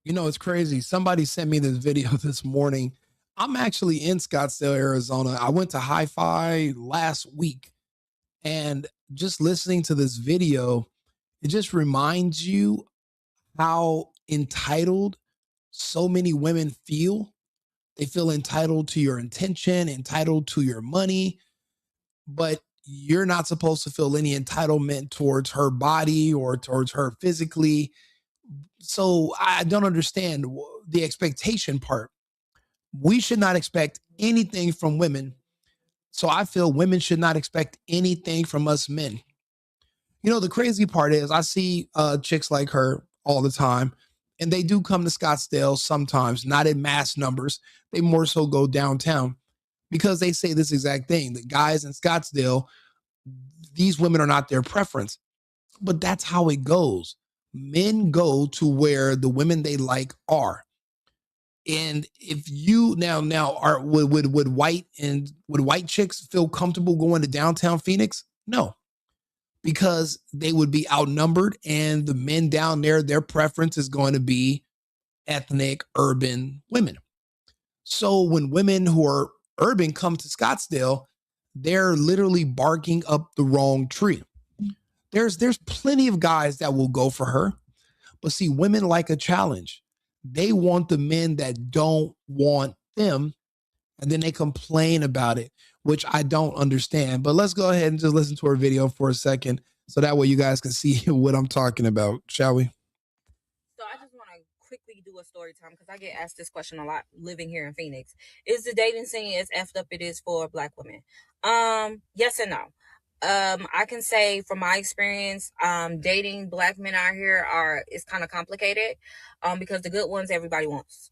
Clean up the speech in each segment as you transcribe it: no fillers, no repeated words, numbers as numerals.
You know, it's crazy. Somebody sent me this video this morning. I'm actually in Scottsdale, Arizona. I went to Hi-Fi last week and just listening to this video, it just reminds you how entitled so many women feel. They feel entitled to your intention, entitled to your money, but you're not supposed to feel any entitlement towards her body or towards her physically. So I don't understand the expectation part. We should not expect anything from women. So I feel women should not expect anything from us men. You know, the crazy part is I see chicks like her all the time, and they do come to Scottsdale sometimes, not in mass numbers. They more so go downtown because they say this exact thing. The guys in Scottsdale, these women are not their preference. But that's how it goes. Men go to where the women they like are. And if you now are would white chicks feel comfortable going to downtown Phoenix? No, because they would be outnumbered, and the men down there, their preference is going to be ethnic urban women. So when women who are urban come to Scottsdale, they're literally barking up the wrong tree. There's plenty of guys that will go for her, but see, women like a challenge. They want the men that don't want them, and then they complain about it, which I don't understand. But let's go ahead and just listen to our video for a second, so that way you guys can see what I'm talking about, shall we? So I just want to quickly do a story time because I get asked this question a lot living here in Phoenix. Is the dating scene as effed up it is for black women? Yes and no. I can say from my experience, dating black men out here are is kind of complicated. Because the good ones everybody wants.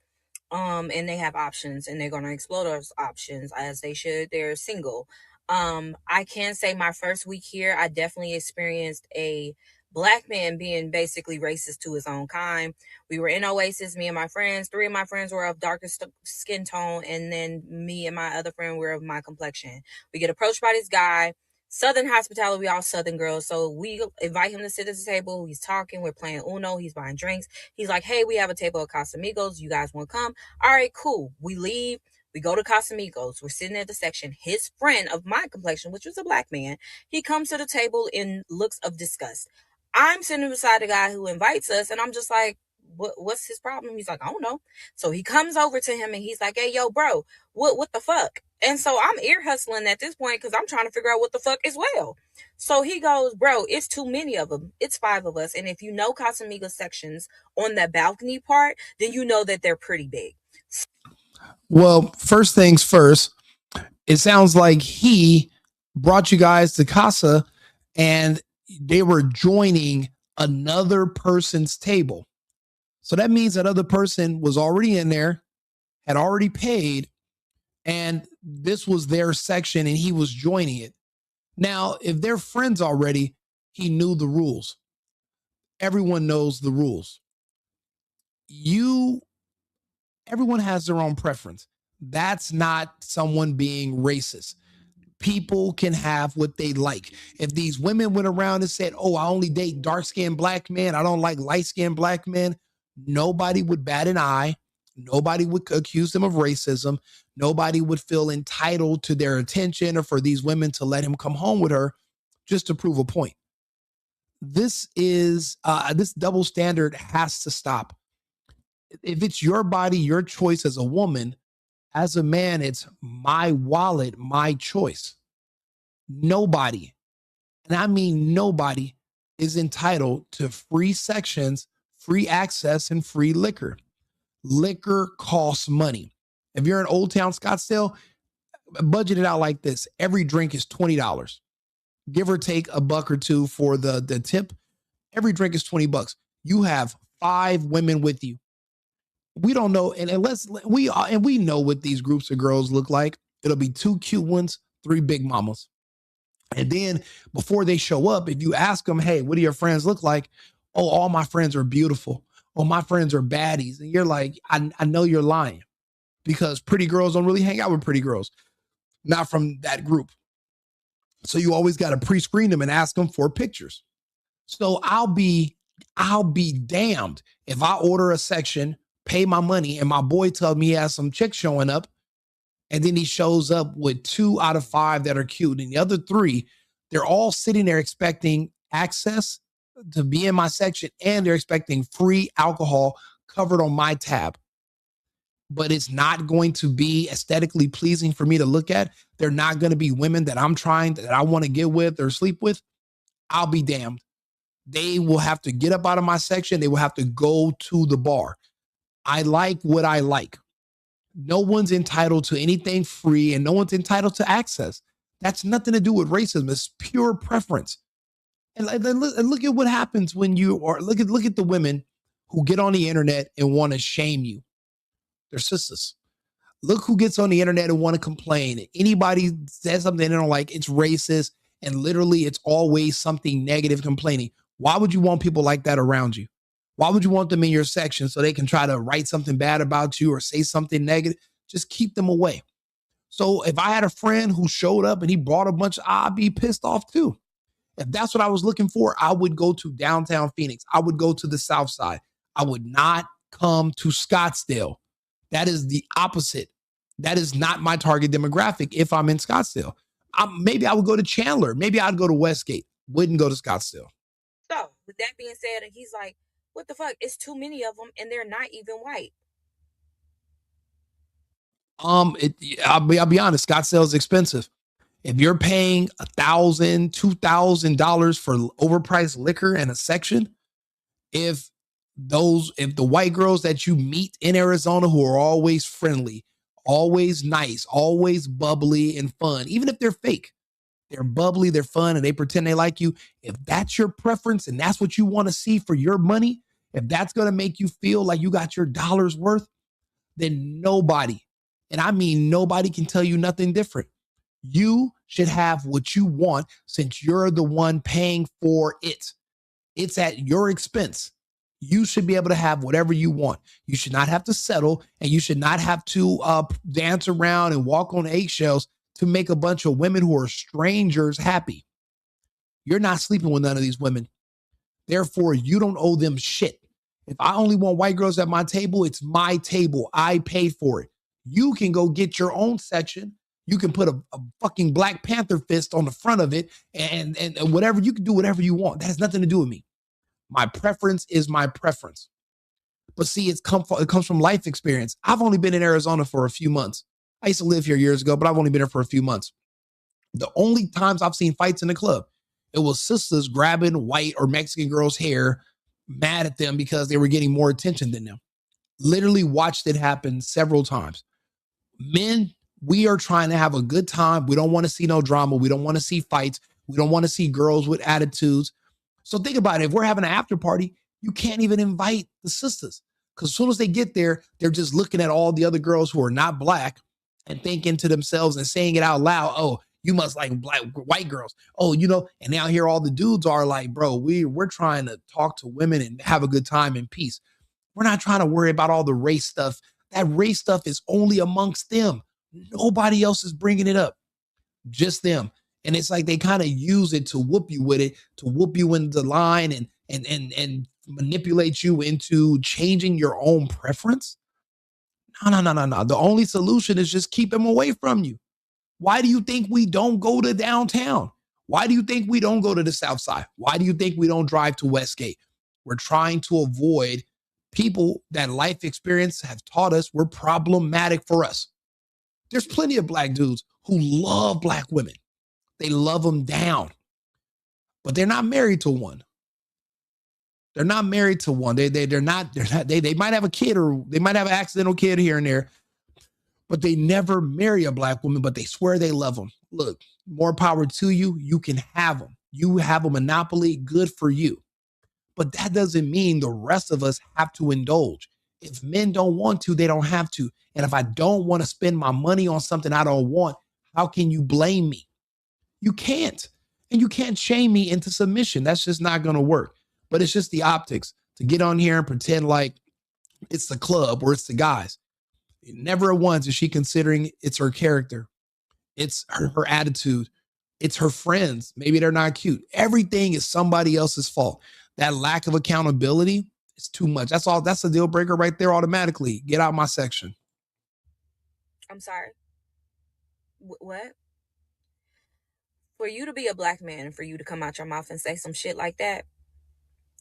And they have options and they're gonna explore those options as they should. They're single. I can say my first week here, I definitely experienced a black man being basically racist to his own kind. We were in Oasis, me and my friends. Three of my friends were of darker skin tone, and then me and my other friend were of my complexion. We get approached by this guy. Southern hospitality, we all Southern girls. So we invite him to sit at the table. He's talking, we're playing Uno, he's buying drinks. He's like, hey, we have a table at Casamigos. You guys want to come? All right, cool. We leave. We go to Casamigos. We're sitting at the section. His friend of my complexion, which was a black man, he comes to the table in looks of disgust. I'm sitting beside the guy who invites us, and I'm just like, what's his problem? He's like, I don't know. So he comes over to him and he's like, hey, yo, bro, what the fuck? And so I'm ear hustling at this point because I'm trying to figure out what the fuck as well. So he goes, bro, it's too many of them. It's five of us. And if you know Casamigos sections on that balcony part, then you know that they're pretty big. Well, first things first, it sounds like he brought you guys to Casa and they were joining another person's table. So that means that other person was already in there, had already paid, and this was their section and he was joining it. Now, if they're friends already, he knew the rules. Everyone knows the rules. You Everyone has their own preference. That's not someone being racist. People can have what they like. If these women went around and said, "Oh, I only date dark-skinned black men, I don't like light-skinned black men," nobody would bat an eye. Nobody would accuse them of racism. Nobody would feel entitled to their attention or for these women to let him come home with her just to prove a point. This double standard has to stop. If it's your body, your choice as a woman, as a man, it's my wallet, my choice. Nobody, and I mean nobody, is entitled to free sections, free access, and free liquor. Liquor costs money. If you're in Old Town Scottsdale, budget it out like this: every drink is $20, give or take a buck or two for the tip. Every drink is $20. You have five women with you. We don't know, and unless we know what these groups of girls look like. It'll be two cute ones, three big mamas. And then before they show up, if you ask them, hey, what do your friends look like? Oh, all my friends are beautiful. Oh, my friends are baddies. And you're like, I know you're lying, because pretty girls don't really hang out with pretty girls, not from that group. So you always got to pre screen them and ask them for pictures. So I'll be I'll be damned if I order a section, pay my money, and my boy tells me he has some chick showing up, and then he shows up with 2 out of 5 that are cute, and the other 3, they're all sitting there expecting access to be in my section, and they're expecting free alcohol covered on my tab. But it's not going to be aesthetically pleasing for me to look at. They're not going to be women that I want to get with or sleep with. I'll be damned. They will have to get up out of my section. They will have to go to the bar. I like what I like. No one's entitled to anything free, and no one's entitled to access. That's nothing to do with racism. It's pure preference. And look at what happens when you are look at the women who get on the internet and want to shame you. They're sisters. Look who gets on the internet and want to complain. Anybody says something they don't like, it's racist, and literally it's always something negative complaining. Why would you want people like that around you? Why would you want them in your section so they can try to write something bad about you or say something negative? Just keep them away. So if I had a friend who showed up and he brought a bunch, I'd be pissed off too. If that's what I was looking for, I would go to downtown Phoenix. I would go to the South Side. I would not come to Scottsdale. That is the opposite. That is not my target demographic if I'm in Scottsdale. Maybe I would go to Chandler. Maybe I'd go to Westgate. Wouldn't go to Scottsdale. So, with that being said, and he's like, what the fuck? It's too many of them, and they're not even white. I'll be honest. Scottsdale is expensive. If you're paying $1,000, $2,000 for overpriced liquor in a section, if the white girls that you meet in Arizona who are always friendly, always nice, always bubbly and fun, even if they're fake, they're bubbly, they're fun, and they pretend they like you. If that's your preference and that's what you want to see for your money, if that's going to make you feel like you got your dollar's worth, then nobody, and I mean nobody, can tell you nothing different. You should have what you want since you're the one paying for it. It's at your expense. You should be able to have whatever you want. You should not have to settle, and you should not have to dance around and walk on eggshells to make a bunch of women who are strangers happy. You're not sleeping with none of these women. Therefore, you don't owe them shit. If I only want white girls at my table, it's my table. I paid for it. You can go get your own section. You can put a fucking Black Panther fist on the front of it and whatever. You can do whatever you want. That has nothing to do with me. My preference is my preference. But see, it comes from life experience. I've only been in Arizona for a few months. I used to live here years ago, but I've only been here for a few months. The only times I've seen fights in the club, it was sisters grabbing white or Mexican girls' hair, mad at them because they were getting more attention than them. Literally watched it happen several times. Men, we are trying to have a good time. We don't want to see no drama. We don't want to see fights. We don't want to see girls with attitudes. So think about it. If we're having an after party, you can't even invite the sisters, because as soon as they get there, they're just looking at all the other girls who are not Black and thinking to themselves and saying it out loud, oh, you must like white girls. Oh, and now here all the dudes are like, bro, we're trying to talk to women and have a good time in peace. We're not trying to worry about all the race stuff. That race stuff is only amongst them. Nobody else is bringing it up. Just them. And it's like they kind of use it to whoop you with it, to whoop you into the line and manipulate you into changing your own preference. No. The only solution is just keep them away from you. Why do you think we don't go to downtown? Why do you think we don't go to the South Side? Why do you think we don't drive to Westgate? We're trying to avoid people that life experience have taught us were problematic for us. There's plenty of Black dudes who love Black women. They love them down, but they're not married to one. They're not married to one. They might have a kid, or they might have an accidental kid here and there, but they never marry a Black woman, but they swear they love them. Look, more power to you. You can have them. You have a monopoly. Good for you. But that doesn't mean the rest of us have to indulge. If men don't want to, they don't have to. And if I don't want to spend my money on something I don't want, how can you blame me? You can't. And you can't shame me into submission. That's just not going to work. But it's just the optics to get on here and pretend like it's the club or it's the guys. Never once is she considering it's her character. It's her attitude. It's her friends. Maybe they're not cute. Everything is somebody else's fault. That lack of accountability is too much. That's all. That's a deal breaker right there automatically. Get out my section. I'm sorry. What? For you to be a black man and for you to come out your mouth and say some shit like that,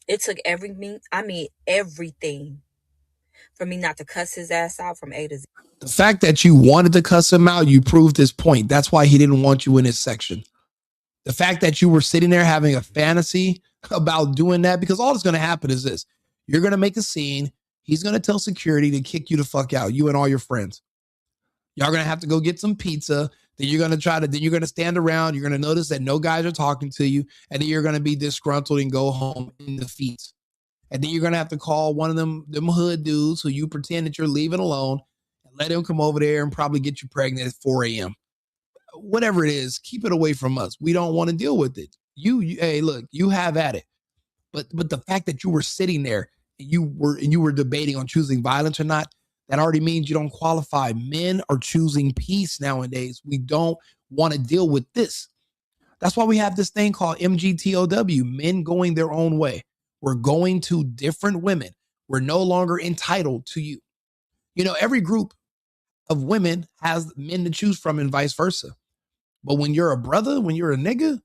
it took everything for me not to cuss his ass out from A to Z. The fact that you wanted to cuss him out, you proved his point. That's why he didn't want you in his section. The fact that you were sitting there having a fantasy about doing that, because all that's going to happen is this. You're going to make a scene. He's going to tell security to kick you the fuck out, you and all your friends. Y'all going to have to go get some pizza. Then you're going to stand around. You're going to notice that no guys are talking to you. And then you're going to be disgruntled and go home in defeat. And then you're going to have to call one of them hood dudes who you pretend that you're leaving alone and let him come over there and probably get you pregnant at 4 a.m. Whatever it is, keep it away from us. We don't want to deal with it. Hey, look, you have at it. But the fact that you were sitting there and you were debating on choosing violence or not, that already means you don't qualify. Men are choosing peace nowadays. We don't want to deal with this. That's why we have this thing called MGTOW, men going their own way. We're going to different women. We're no longer entitled to you. You know, every group of women has men to choose from and vice versa. But when you're a brother, when you're a nigga,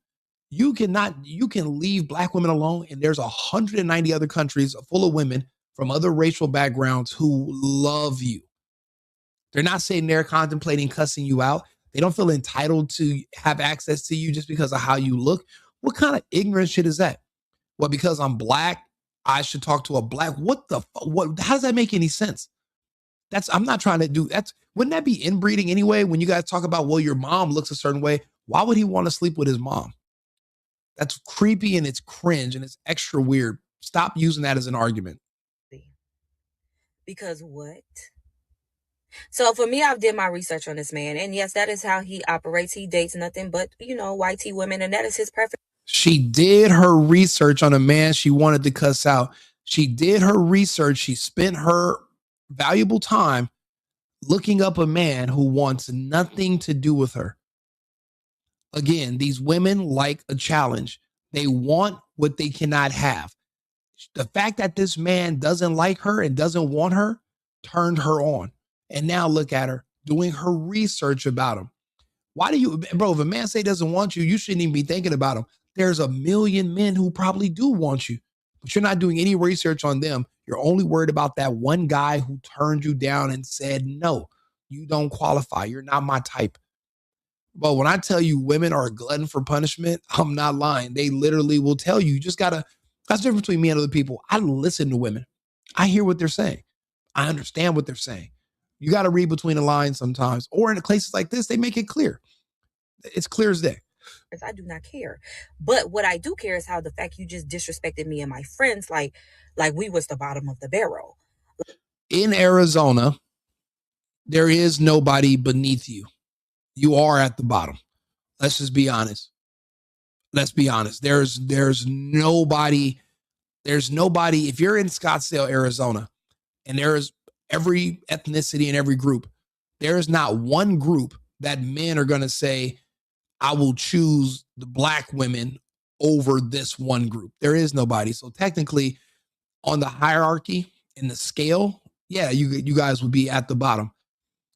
you can leave black women alone. And there's 190 other countries full of women from other racial backgrounds who love you. They're not sitting there contemplating cussing you out. They don't feel entitled to have access to you just because of how you look. What kind of ignorant shit is that? Well, because I'm black, I should talk to a black. What? How does that make any sense? I'm not trying to do that. Wouldn't that be inbreeding anyway? When you guys talk about, well, your mom looks a certain way. Why would he want to sleep with his mom? That's creepy and it's cringe and it's extra weird. Stop using that as an argument. Because what? So for me, I've did my research on this man. And yes, that is how he operates. He dates nothing but, white tea women. And that is his preference. She did her research on a man she wanted to cuss out. She did her research. She spent her valuable time looking up a man who wants nothing to do with her. Again, these women like a challenge. They want what they cannot have. The fact that this man doesn't like her and doesn't want her turned her on. And now look at her doing her research about him. Why do you, bro, if a man say doesn't want you, you shouldn't even be thinking about him. There's a million men who probably do want you, but you're not doing any research on them. You're only worried about that one guy who turned you down and said, no, you don't qualify. You're not my type. But when I tell you women are a glutton for punishment, I'm not lying. They literally will tell you, that's the difference between me and other people. I listen to women. I hear what they're saying. I understand what they're saying. You got to read between the lines sometimes. Or in places like this, they make it clear. It's clear as day. I do not care. But what I do care is how the fact you just disrespected me and my friends like we was the bottom of the barrel. In Arizona, there is nobody beneath you. You are at the bottom. Let's just be honest. Let's be honest. There's nobody. If you're in Scottsdale, Arizona, and there's every ethnicity and every group, there is not one group that men are going to say, I will choose the black women over this one group. There is nobody. So technically, on the hierarchy in the scale, yeah, you guys would be at the bottom.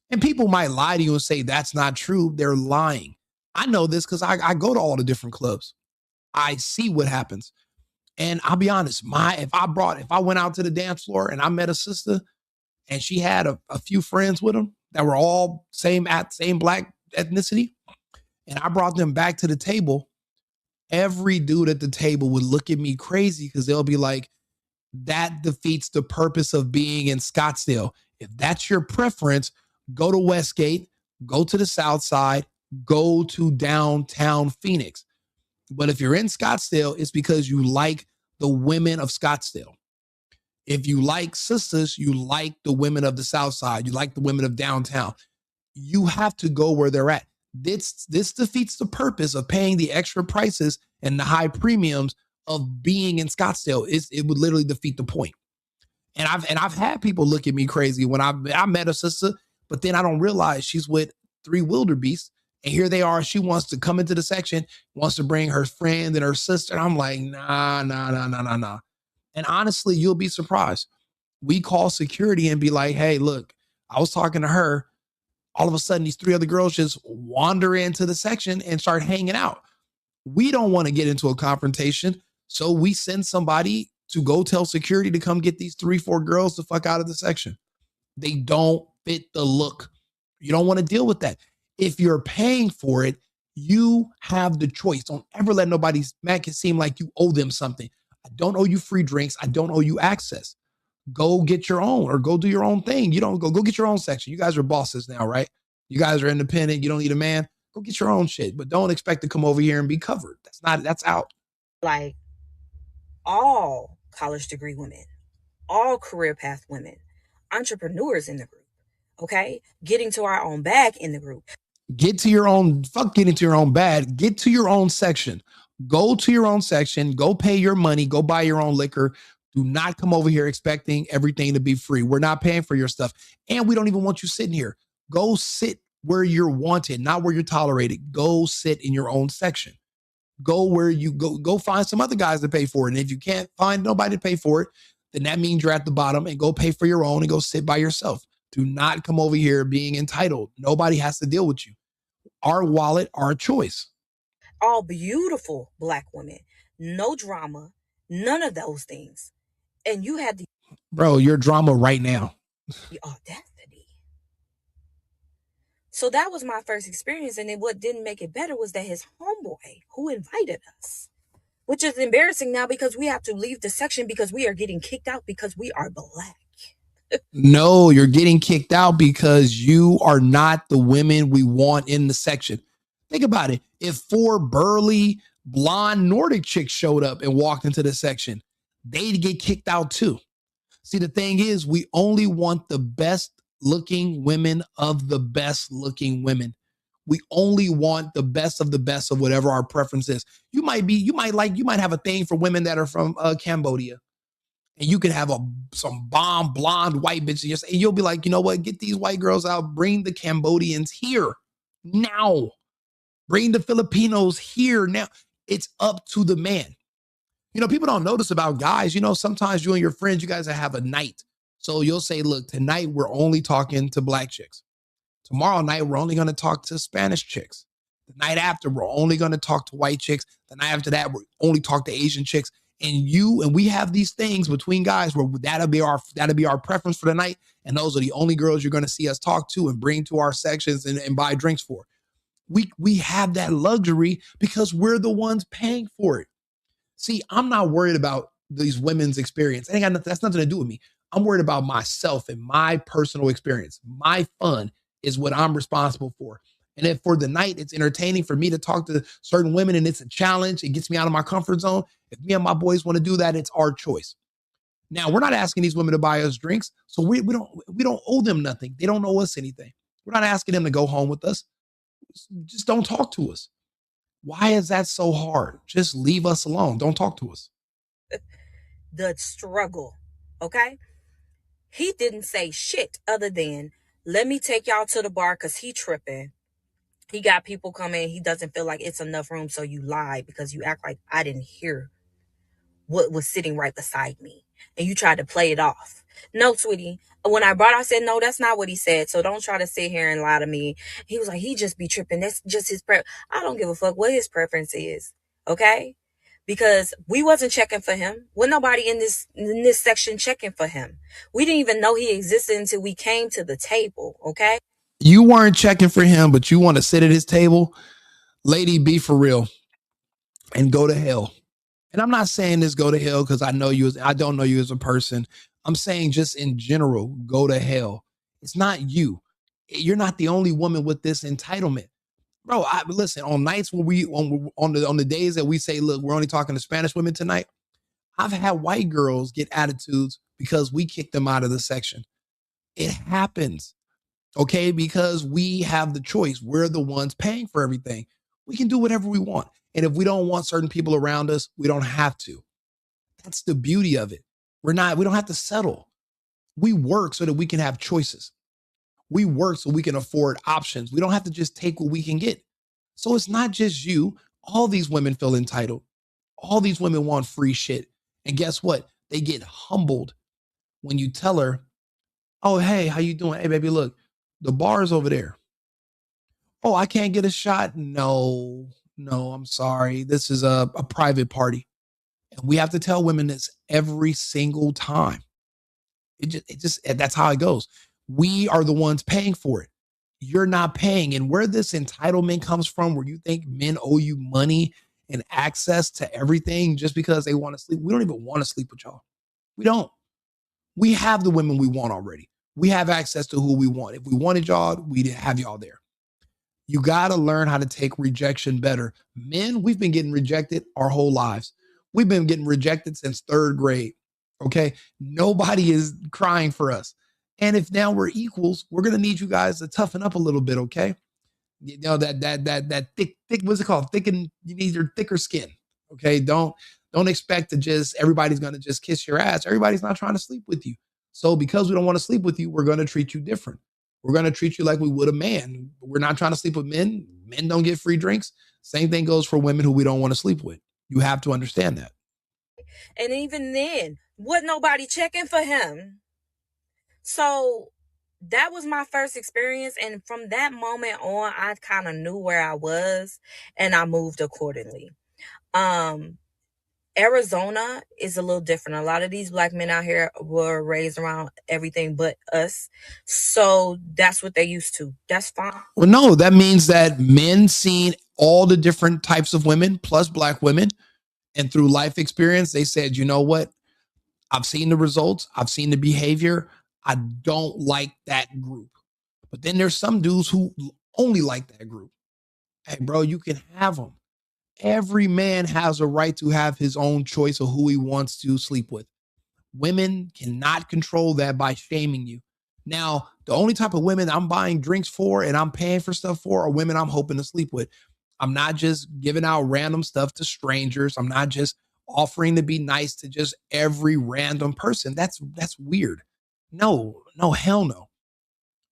And people might lie to you and say that's not true. They're lying. I know this because I go to all the different clubs. I see what happens. And I'll be honest, if I went out to the dance floor and I met a sister and she had a few friends with them that were all same black ethnicity, and I brought them back to the table, every dude at the table would look at me crazy because they'll be like, that defeats the purpose of being in Scottsdale. If that's your preference, go to Westgate, go to the South Side, go to downtown Phoenix. But if you're in Scottsdale, it's because you like the women of Scottsdale. If you like sisters, you like the women of the South Side. You like the women of downtown. You have to go where they're at. This defeats the purpose of paying the extra prices and the high premiums of being in Scottsdale. It would literally defeat the point. And I've had people look at me crazy when I met a sister, but then I don't realize she's with 3 wildebeests. And here they are. She wants to come into the section, wants to bring her friend and her sister. And I'm like, nah. And honestly, you'll be surprised. We call security and be like, hey, look, I was talking to her. All of a sudden, these three other girls just wander into the section and start hanging out. We don't want to get into a confrontation. So we send somebody to go tell security to come get these 3, 4 girls the fuck out of the section. They don't fit the look. You don't want to deal with that. If you're paying for it, you have the choice. Don't ever let nobody make it seem like you owe them something. I don't owe you free drinks. I don't owe you access. Go get your own or go do your own thing. You don't go get your own section. You guys are bosses now, right? You guys are independent. You don't need a man. Go get your own shit, but don't expect to come over here and be covered. That's out. Like all college degree women, all career path women, entrepreneurs in the group, okay? Getting to our own bag in the group. Get to your own, fuck getting to your own bag. Get to your own section. Go to your own section. Go pay your money. Go buy your own liquor. Do not come over here expecting everything to be free. We're not paying for your stuff. And we don't even want you sitting here. Go sit where you're wanted, not where you're tolerated. Go sit in your own section. Go where you go find some other guys to pay for it. And if you can't find nobody to pay for it, then that means you're at the bottom, and go pay for your own and go sit by yourself. Do not come over here being entitled. Nobody has to deal with you. Our wallet, our choice. All beautiful Black women, no drama, none of those things. And you had the Bro, your drama right now. audacity. So that was my first experience. And then what didn't make it better was that his homeboy who invited us, which is embarrassing now because we have to leave the section because we are getting kicked out because we are Black. No, you're getting kicked out because you are not the women we want in the section. Think about it. If 4 burly, blonde Nordic chicks showed up and walked into the section, they'd get kicked out too. See, the thing is, we only want the best looking women of the best looking women. We only want the best of whatever our preference is. You might have a thing for women that are from Cambodia, and you can have some bomb blonde white bitch, and you'll be like, you know what? Get these white girls out. Bring the Cambodians here now. Bring the Filipinos here now. It's up to the man. You know, people don't notice about guys. You know, sometimes you and your friends, you guys have a night. So you'll say, look, tonight we're only talking to Black chicks. Tomorrow night, we're only going to talk to Spanish chicks. The night after, we're only going to talk to white chicks. The night after that, we're only talk to Asian chicks. And we have these things between guys where that'll be our preference for the night. And those are the only girls you're going to see us talk to and bring to our sections and buy drinks for. We have that luxury because we're the ones paying for it. See, I'm not worried about these women's experience. That's nothing to do with me. I'm worried about myself and my personal experience. My fun is what I'm responsible for. And if for the night it's entertaining for me to talk to certain women and it's a challenge, it gets me out of my comfort zone. If me and my boys want to do that, it's our choice. Now, we're not asking these women to buy us drinks, so we don't owe them nothing. They don't owe us anything. We're not asking them to go home with us. Just don't talk to us. Why is that so hard? Just leave us alone. Don't talk to us. The struggle, okay? He didn't say shit other than, let me take y'all to the bar because he tripping. He got people coming. He doesn't feel like it's enough room, so you lie because you act like I didn't hear what was sitting right beside me. And you tried to play it off. No, sweetie. When I said, no, that's not what he said. So don't try to sit here and lie to me. He was like, he just be tripping. That's just his I don't give a fuck what his preference is. Okay? Because we wasn't checking for him. Wasn't nobody in this section checking for him. We didn't even know he existed until we came to the table. Okay? You weren't checking for him, but you want to sit at his table? Lady, be for real and go to hell. And I'm not saying this go to hell because I don't know you as a person. I'm saying just in general, go to hell. It's not you. You're not the only woman with this entitlement. Bro, listen, on nights when on the days that we say, look, we're only talking to Spanish women tonight, I've had white girls get attitudes because we kicked them out of the section. It happens. Okay, because we have the choice. We're the ones paying for everything. We can do whatever we want. And if we don't want certain people around us, we don't have to. That's the beauty of it. We don't have to settle. We work so that we can have choices. We work so we can afford options. We don't have to just take what we can get. So it's not just you. All these women feel entitled. All these women want free shit. And guess what? They get humbled when you tell her, oh, hey, how you doing? Hey, baby, look, the bar is over there. Oh, I can't get a shot. No, no, I'm sorry. This is a private party. And we have to tell women this every single time. It just that's how it goes. We are the ones paying for it. You're not paying. And where this entitlement comes from, where you think men owe you money and access to everything just because they want to sleep. We don't even want to sleep with y'all. We don't. We have the women we want already. We have access to who we want. If we wanted y'all, we'd have y'all there. You got to learn how to take rejection better. Men, we've been getting rejected our whole lives. We've been getting rejected since third grade. Okay. Nobody is crying for us. And if now we're equals, we're going to need you guys to toughen up a little bit. Okay. You know, that thick, what's it called? Thicken, you need your thicker skin. Okay. Don't expect to just, everybody's going to just kiss your ass. Everybody's not trying to sleep with you. So because we don't want to sleep with you, we're going to treat you different. We're going to treat you like we would a man. We're not trying to sleep with men. Men don't get free drinks. Same thing goes for women who we don't want to sleep with. You have to understand that. And even then, wasn't nobody checking for him. So that was my first experience. And from that moment on, I kind of knew where I was and I moved accordingly. Arizona is a little different. A lot of these black men out here were raised around everything but us. So that's what they're used to. That's fine. Well, no, that means that men seen all the different types of women plus black women. And through life experience, they said, you know what? I've seen the results. I've seen the behavior. I don't like that group. But then there's some dudes who only like that group. Hey, bro, you can have them. Every man has a right to have his own choice of who he wants to sleep with. Women cannot control that by shaming you. Now, the only type of women I'm buying drinks for and I'm paying for stuff for are women I'm hoping to sleep with. I'm not just giving out random stuff to strangers. I'm not just offering to be nice to just every random person. That's weird. No, no, hell no.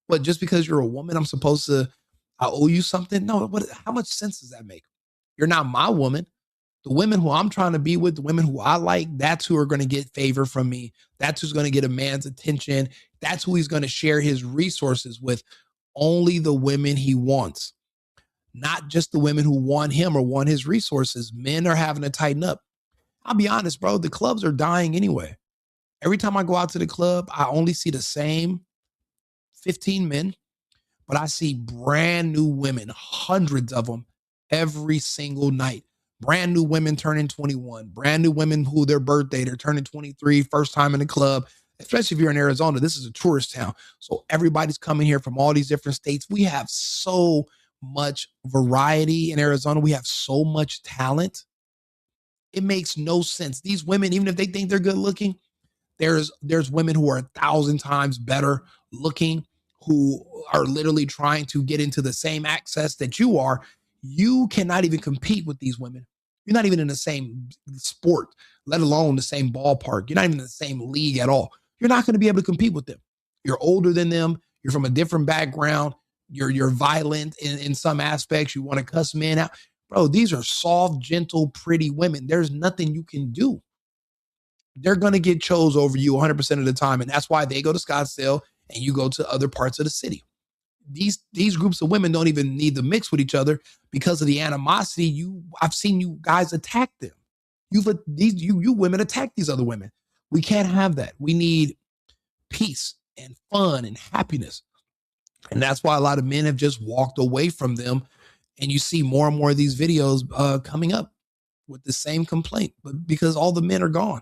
But just because you're a woman, I'm supposed to I owe you something? No, what how much sense does that make? You're not my woman. The women who I'm trying to be with, the women who I like, that's who are going to get favor from me. That's who's going to get a man's attention. That's who he's going to share his resources with. Only the women he wants, not just the women who want him or want his resources. Men are having to tighten up. I'll be honest, bro. The clubs are dying anyway. Every time I go out to the club, I only see the same 15 men, but I see brand new women, hundreds of them every single night. Brand new women turning 21, brand new women who their birthday, they're turning 23, first time in the club. Especially if you're in Arizona, this is a tourist town. So everybody's coming here from all these different states. We have so much variety in Arizona. We have so much talent. It makes no sense. These women, even if they think they're good looking, there's women who are 1,000 times better looking, who are literally trying to get into the same access that you are. You cannot even compete with these women. You're not even in the same sport, let alone the same ballpark. You're not even in the same league at all. You're not going to be able to compete with them. You're older than them. You're from a different background. You're violent in some aspects. You want to cuss men out. Bro, these are soft, gentle, pretty women. There's nothing you can do. They're going to get chose over you 100% of the time. And that's why they go to Scottsdale and you go to other parts of the city. These groups of women don't even need to mix with each other because of the animosity. I've seen you guys attack them. You women attack these other women. We can't have that. We need peace and fun and happiness. And that's why a lot of men have just walked away from them. And you see more and more of these videos coming up with the same complaint, but because all the men are gone.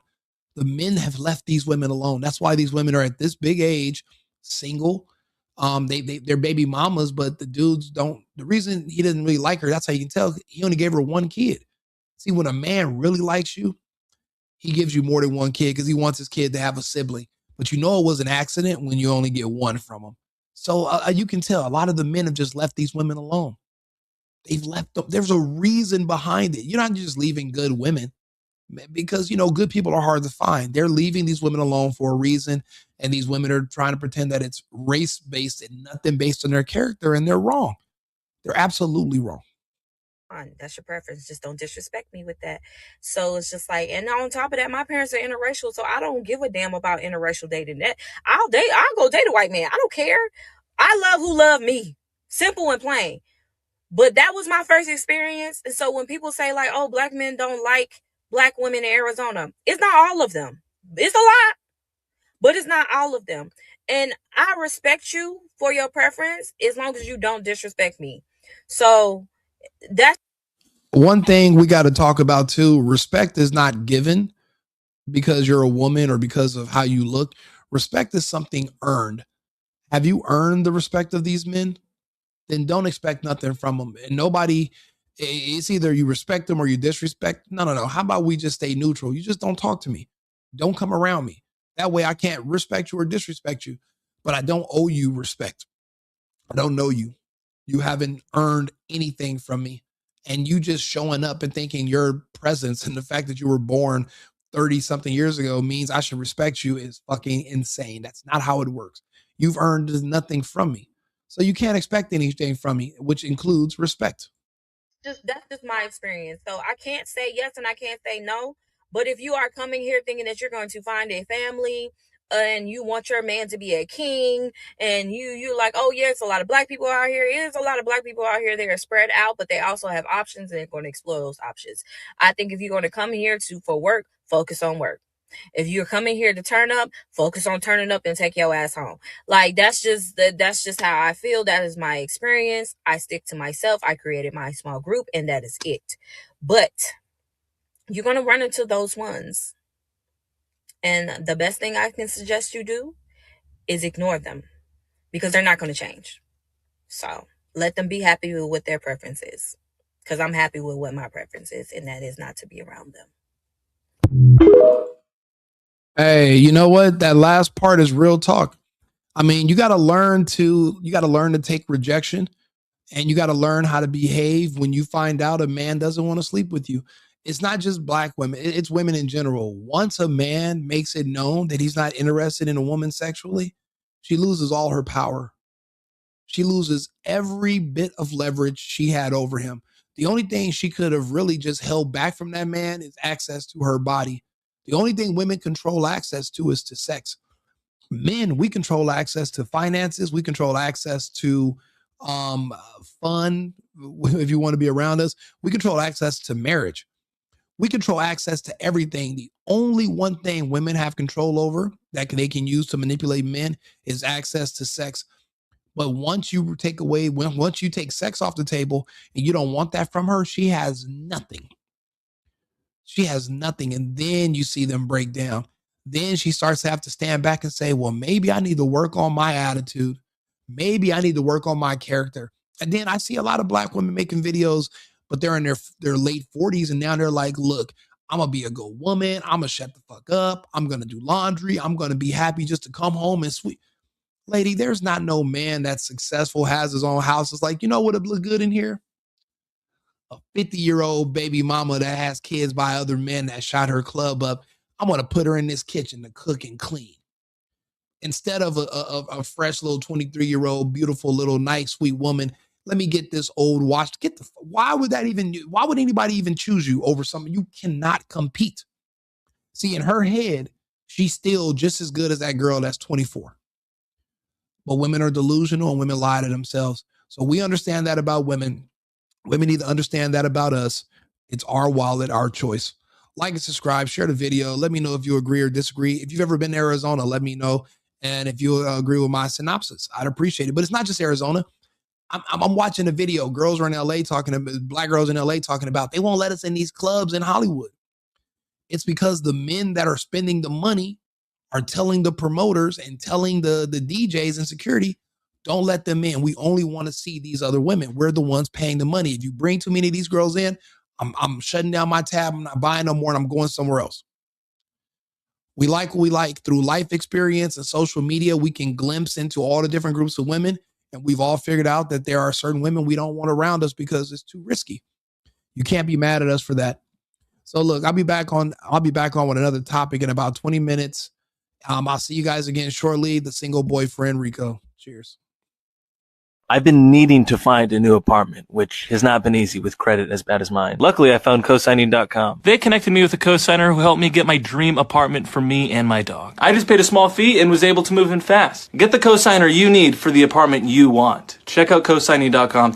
The men have left these women alone. That's why these women are at this big age, single. They're baby mamas, but the dudes don't. The reason he didn't really like her, that's how you can tell. He only gave her one kid. See, when a man really likes you, he gives you more than one kid because he wants his kid to have a sibling. But you know it was an accident when you only get one from him. So you can tell a lot of the men have just left these women alone. They've left them. There's a reason behind it. You're not just leaving good women because good people are hard to find. They're leaving these women alone for a reason, and these women are trying to pretend that it's race based and nothing based on their character, and they're wrong. They're absolutely wrong. fine. That's your preference. Just don't disrespect me with that. So it's just like, and on top of that, my parents are interracial, so I don't give a damn about interracial dating. That I'll go date a white man. I don't care. I love who love me. Simple and plain. But that was my first experience. And so when people say like, oh, black men don't like black women in Arizona, it's not all of them. It's a lot, but it's not all of them. And I respect you for your preference as long as you don't disrespect me. So that's One thing we got to talk about too, respect is not given because you're a woman or because of how you look. Respect is something earned. Have you earned the respect of these men? Then don't expect nothing from them. And nobody, it's either you respect them or you disrespect. No, no, no. How about we just stay neutral? You just don't talk to me. Don't come around me. That way I can't respect you or disrespect you, but I don't owe you respect. I don't know you. You haven't earned anything from me. And you just showing up and thinking your presence and the fact that you were born 30 something years ago means I should respect you is fucking insane. That's not how it works. You've earned nothing from me. So you can't expect anything from me, which includes respect. that's just my experience. So I can't say yes and I can't say no. But if you are coming here thinking that you're going to find a family and you want your man to be a king and you like, oh yeah, it's a lot of black people out here. It is a lot of black people out here. They are spread out, but they also have options and they're going to explore those options. I think if you're going to come here to for work, focus on work. If you're coming here to turn up, focus on turning up and take your ass home. Like that's just how I feel. That is my experience. I stick to myself. I created my small group and that is it. But you're going to run into those ones. And the best thing I can suggest you do is ignore them because they're not going to change. So let them be happy with what their preference is. Because I'm happy with what my preference is, and that is not to be around them. Hey, you know what? That last part is real talk. I mean, you got to learn to take rejection and you got to learn how to behave when you find out a man doesn't want to sleep with you. It's not just black women, it's women in general. Once a man makes it known that he's not interested in a woman sexually, she loses all her power. She loses every bit of leverage she had over him. The only thing she could have really just held back from that man is access to her body. The only thing women control access to is to sex. Men, we control access to finances, we control access to um fun if you want to be around us. We control access to marriage. We control access to everything. The only one thing women have control over that they can use to manipulate men is access to sex. But once you take sex off the table and you don't want that from her, she has nothing. She has nothing. And then you see them break down. Then she starts to have to stand back and say, well, maybe I need to work on my attitude. Maybe I need to work on my character. And then I see a lot of black women making videos, but they're in their late 40s. And now they're like, look, I'm going to be a good woman. I'm going to shut the fuck up. I'm going to do laundry. I'm going to be happy just to come home and sweep. Lady, there's not no man that's successful, has his own house. It's like, you know what would look good in here? A 50-year-old baby mama that has kids by other men that shot her club up. I'm going to put her in this kitchen to cook and clean. Instead of a fresh little 23-year-old, beautiful little nice, sweet woman, let me get this old washed. Why would anybody even choose you over something? You cannot compete. See, in her head, she's still just as good as that girl that's 24. But women are delusional and women lie to themselves. So we understand that about women. Women need to understand that about us. It's our wallet, our choice. Like and subscribe, share the video. Let me know if you agree or disagree. If you've ever been to Arizona, let me know. And if you agree with my synopsis, I'd appreciate it. But it's not just Arizona. I'm watching a video. Girls are in LA talking about black girls in LA talking about they won't let us in these clubs in Hollywood. It's because the men that are spending the money are telling the promoters and telling the DJs and security, don't let them in. We only want to see these other women. We're the ones paying the money. If you bring too many of these girls in, I'm shutting down my tab. I'm not buying no more and I'm going somewhere else. We like what we like. Through life experience and social media, we can glimpse into all the different groups of women. And we've all figured out that there are certain women we don't want around us because it's too risky. You can't be mad at us for that. So look, I'll be back on with another topic in about 20 minutes. I'll see you guys again shortly. The single boyfriend, Rico. Cheers. I've been needing to find a new apartment, which has not been easy with credit as bad as mine. Luckily, I found cosigning.com. They connected me with a cosigner who helped me get my dream apartment for me and my dog. I just paid a small fee and was able to move in fast. Get the cosigner you need for the apartment you want. Check out cosigning.com.